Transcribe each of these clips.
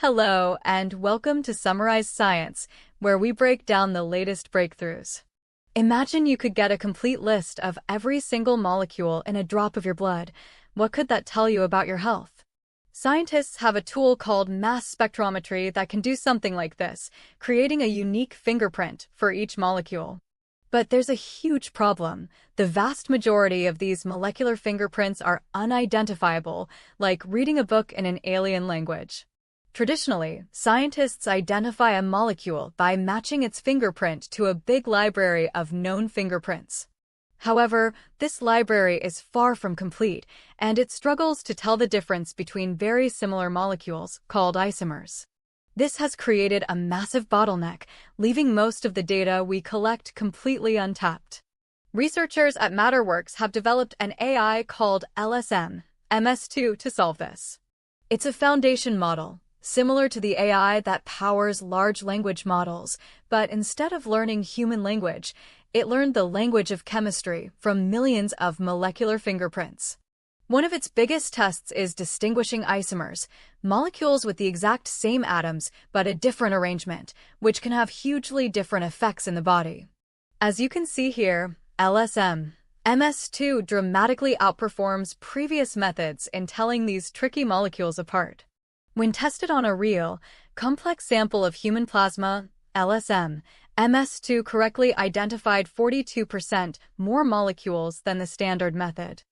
Hello, and welcome to Summarize Science, where we break down the latest breakthroughs. Imagine you could get a complete list of every single molecule in a drop of your blood. What could that tell you about your health? Scientists have a tool called mass spectrometry that can do something like this, creating a unique fingerprint for each molecule. But there's a huge problem. The vast majority of these molecular fingerprints are unidentifiable, like reading a book in an alien language. Traditionally, scientists identify a molecule by matching its fingerprint to a big library of known fingerprints. However, this library is far from complete, and it struggles to tell the difference between very similar molecules, called isomers. This has created a massive bottleneck, leaving most of the data we collect completely untapped. Researchers at MatterWorks have developed an AI called LSM, MS2 to solve this. It's a foundation model, similar to the AI that powers large language models, but instead of learning human language, it learned the language of chemistry from millions of molecular fingerprints. One of its biggest tests is distinguishing isomers, molecules with the exact same atoms but a different arrangement, which can have hugely different effects in the body. As you can see here, LSM MS2 dramatically outperforms previous methods in telling these tricky molecules apart. When tested on a real, complex sample of human plasma, LSM MS2 correctly identified 42% more molecules than the standard method.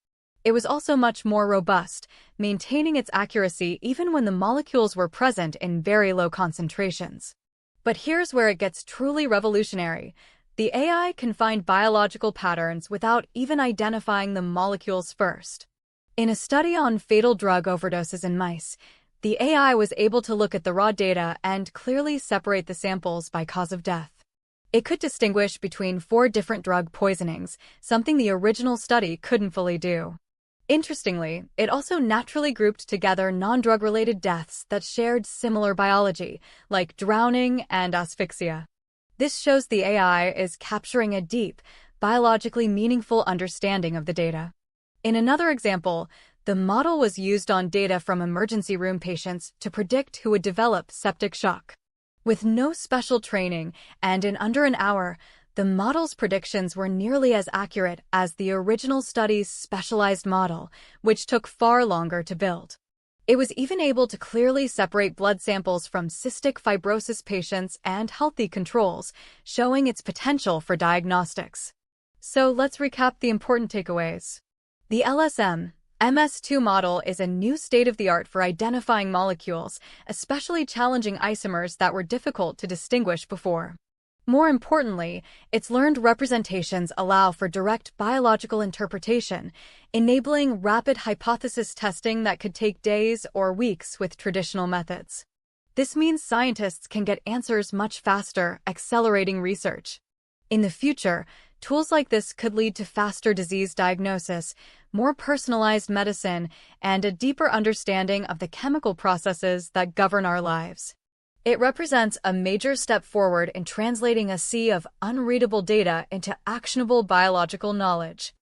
It was also much more robust, maintaining its accuracy even when the molecules were present in very low concentrations. But here's where it gets truly revolutionary. The AI can find biological patterns without even identifying the molecules first. In a study on fatal drug overdoses in mice, the AI was able to look at the raw data and clearly separate the samples by cause of death. It could distinguish between 4 different drug poisonings, something the original study couldn't fully do. Interestingly, it also naturally grouped together non-drug-related deaths that shared similar biology, like drowning and asphyxia. This shows the AI is capturing a deep, biologically meaningful understanding of the data. In another example, the model was used on data from emergency room patients to predict who would develop septic shock. With no special training and in under an hour, the model's predictions were nearly as accurate as the original study's specialized model, which took far longer to build. It was even able to clearly separate blood samples from cystic fibrosis patients and healthy controls, showing its potential for diagnostics. So let's recap the important takeaways. The LSM MS2 model is a new state-of-the-art for identifying molecules, especially challenging isomers that were difficult to distinguish before. More importantly, its learned representations allow for direct biological interpretation, enabling rapid hypothesis testing that could take days or weeks with traditional methods. This means scientists can get answers much faster, accelerating research. In the future, tools like this could lead to faster disease diagnosis, more personalized medicine, and a deeper understanding of the chemical processes that govern our lives. It represents a major step forward in translating a sea of unreadable data into actionable biological knowledge.